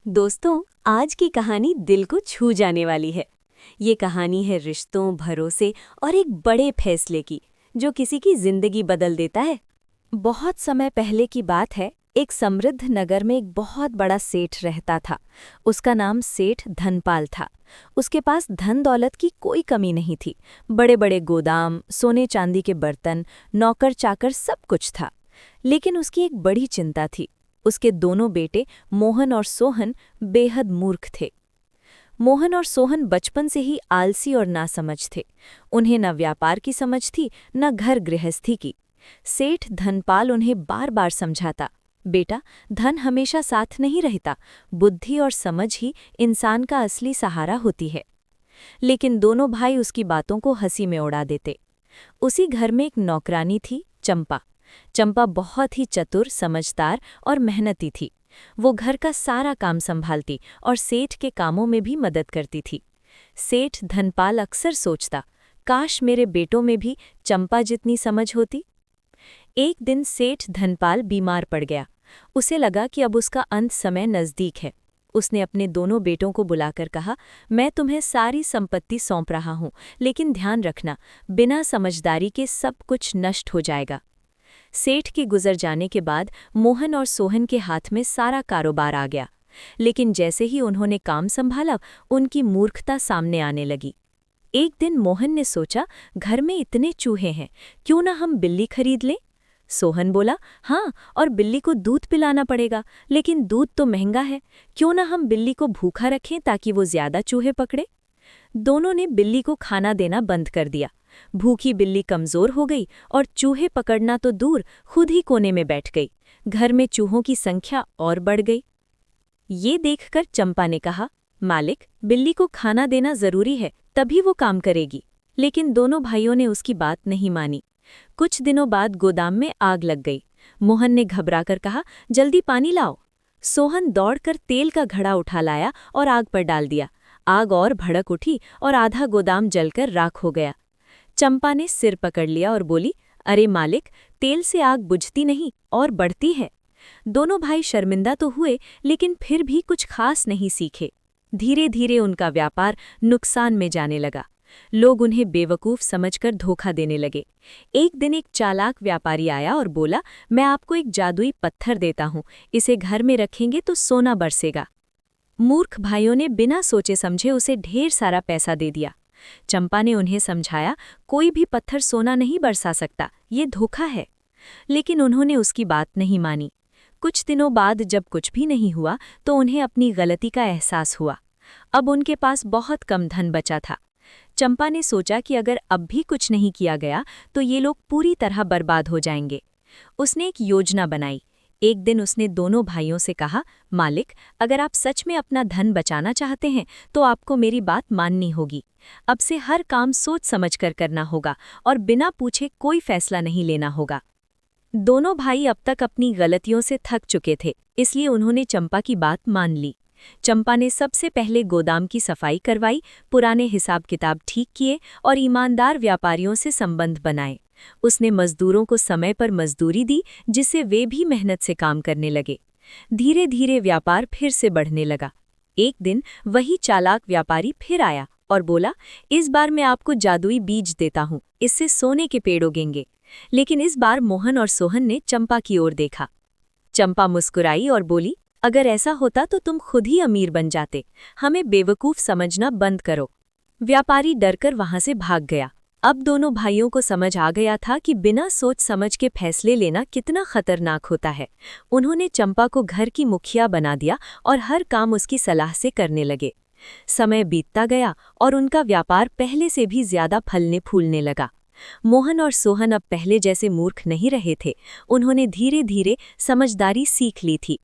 दोस्तों, आज की कहानी दिल को छू जाने वाली है। ये कहानी है रिश्तों, भरोसे और एक बड़े फैसले की, जो किसी की जिंदगी बदल देता है। बहुत समय पहले की बात है। एक समृद्ध नगर में एक बहुत बड़ा सेठ रहता था। उसका नाम सेठ धनपाल था। उसके पास धन दौलत की कोई कमी नहीं थी। बड़े बड़े गोदाम, सोने चांदी के बर्तन, नौकर चाकर सब कुछ था। लेकिन उसकी एक बड़ी चिंता थी। उसके दोनों बेटे मोहन और सोहन बेहद मूर्ख थे। मोहन और सोहन बचपन से ही आलसी और नासमझ थे। उन्हें न व्यापार की समझ थी, न घर गृहस्थी की। सेठ धनपाल उन्हें बार बार समझाता, बेटा, धन हमेशा साथ नहीं रहता, बुद्धि और समझ ही इंसान का असली सहारा होती है। लेकिन दोनों भाई उसकी बातों को हंसी में उड़ा देते। उसी घर में एक नौकरानी थी, चंपा। चंपा बहुत ही चतुर, समझदार और मेहनती थी। वो घर का सारा काम संभालती और सेठ के कामों में भी मदद करती थी। सेठ धनपाल अक्सर सोचता, काश मेरे बेटों में भी चंपा जितनी समझ होती। एक दिन सेठ धनपाल बीमार पड़ गया। उसे लगा कि अब उसका अंत समय नज़दीक है। उसने अपने दोनों बेटों को बुलाकर कहा, मैं तुम्हें सारी संपत्ति सौंप रहा हूँ, लेकिन ध्यान रखना, बिना समझदारी के सब कुछ नष्ट हो जाएगा। सेठ के गुजर जाने के बाद मोहन और सोहन के हाथ में सारा कारोबार आ गया। लेकिन जैसे ही उन्होंने काम संभाला, उनकी मूर्खता सामने आने लगी। एक दिन मोहन ने सोचा, घर में इतने चूहे हैं, क्यों ना हम बिल्ली खरीद लें। सोहन बोला, हाँ, और बिल्ली को दूध पिलाना पड़ेगा, लेकिन दूध तो महंगा है, क्यों ना हम बिल्ली को भूखा रखें ताकि वो ज्यादा चूहे पकड़े। दोनों ने बिल्ली को खाना देना बंद कर दिया। भूखी बिल्ली कमजोर हो गई और चूहे पकड़ना तो दूर, खुद ही कोने में बैठ गई। घर में चूहों की संख्या और बढ़ गई। ये देखकर चंपा ने कहा, मालिक, बिल्ली को खाना देना जरूरी है, तभी वो काम करेगी। लेकिन दोनों भाइयों ने उसकी बात नहीं मानी। कुछ दिनों बाद गोदाम में आग लग गई। मोहन ने घबराकर कहा, जल्दी पानी लाओ। सोहन दौड़कर तेल का घड़ा उठा लाया और आग पर डाल दिया। आग और भड़क उठी और आधा गोदाम जलकर राख हो गया। चंपा ने सिर पकड़ लिया और बोली, अरे मालिक, तेल से आग बुझती नहीं और बढ़ती है। दोनों भाई शर्मिंदा तो हुए, लेकिन फिर भी कुछ खास नहीं सीखे। धीरे धीरे उनका व्यापार नुकसान में जाने लगा। लोग उन्हें बेवकूफ़ समझकर धोखा देने लगे। एक दिन एक चालाक व्यापारी आया और बोला, मैं आपको एक जादुई पत्थर देता हूँ, इसे घर में रखेंगे तो सोना बरसेगा। मूर्ख भाइयों ने बिना सोचे समझे उसे ढेर सारा पैसा दे दिया। चंपा ने उन्हें समझाया, कोई भी पत्थर सोना नहीं बरसा सकता, ये धोखा है। लेकिन उन्होंने उसकी बात नहीं मानी। कुछ दिनों बाद जब कुछ भी नहीं हुआ तो उन्हें अपनी गलती का एहसास हुआ। अब उनके पास बहुत कम धन बचा था। चंपा ने सोचा कि अगर अब भी कुछ नहीं किया गया तो ये लोग पूरी तरह बर्बाद हो जाएंगे। उसने एक योजना बनाई। एक दिन उसने दोनों भाइयों से कहा, मालिक, अगर आप सच में अपना धन बचाना चाहते हैं तो आपको मेरी बात माननी होगी। अब से हर काम सोच समझकर करना होगा और बिना पूछे कोई फैसला नहीं लेना होगा। दोनों भाई अब तक अपनी गलतियों से थक चुके थे, इसलिए उन्होंने चंपा की बात मान ली। चंपा ने सबसे पहले गोदाम की सफाई करवाई, पुराने हिसाब किताब ठीक किए और ईमानदार व्यापारियों से संबंध बनाए। उसने मजदूरों को समय पर मजदूरी दी, जिससे वे भी मेहनत से काम करने लगे। धीरे धीरे व्यापार फिर से बढ़ने लगा। एक दिन वही चालाक व्यापारी फिर आया और बोला, इस बार मैं आपको जादुई बीज देता हूँ, इससे सोने के पेड़ उगेंगे। लेकिन इस बार मोहन और सोहन ने चंपा की ओर देखा। चंपा मुस्कुराई और बोली, अगर ऐसा होता तो तुम खुद ही अमीर बन जाते, हमें बेवकूफ़ समझना बंद करो। व्यापारी डरकर वहां से भाग गया। अब दोनों भाइयों को समझ आ गया था कि बिना सोच समझ के फैसले लेना कितना खतरनाक होता है। उन्होंने चंपा को घर की मुखिया बना दिया और हर काम उसकी सलाह से करने लगे। समय बीतता गया और उनका व्यापार पहले से भी ज्यादा फलने फूलने लगा। मोहन और सोहन अब पहले जैसे मूर्ख नहीं रहे थे। उन्होंने धीरे धीरे समझदारी सीख ली थी।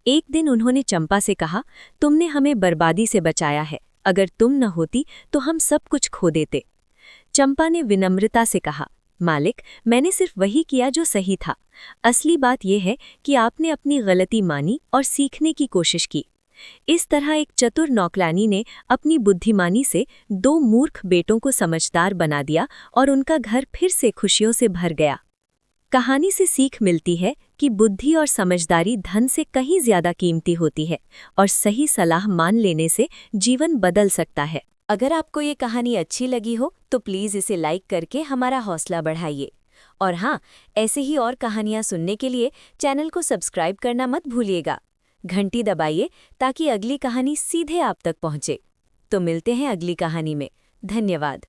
एक दिन उन्होंने चंपा से कहा, तुमने हमें बर्बादी से बचाया है, अगर तुम न होती तो हम सब कुछ खो देते। चंपा ने विनम्रता से कहा, मालिक, मैंने सिर्फ वही किया जो सही था। असली बात यह है कि आपने अपनी गलती मानी और सीखने की कोशिश की। इस तरह एक चतुर नौकरानी ने अपनी बुद्धिमानी से दो मूर्ख बेटों को समझदार बना दिया और उनका घर फिर से खुशियों से भर गया। कहानी से सीख मिलती है कि बुद्धि और समझदारी धन से कहीं ज्यादा कीमती होती है और सही सलाह मान लेने से जीवन बदल सकता है। अगर आपको ये कहानी अच्छी लगी हो तो प्लीज़ इसे लाइक करके हमारा हौसला बढ़ाइए। और हाँ, ऐसे ही और कहानियाँ सुनने के लिए चैनल को सब्सक्राइब करना मत भूलिएगा। घंटी दबाइए ताकि अगली कहानी सीधे आप तक पहुँचे। तो मिलते हैं अगली कहानी में। धन्यवाद।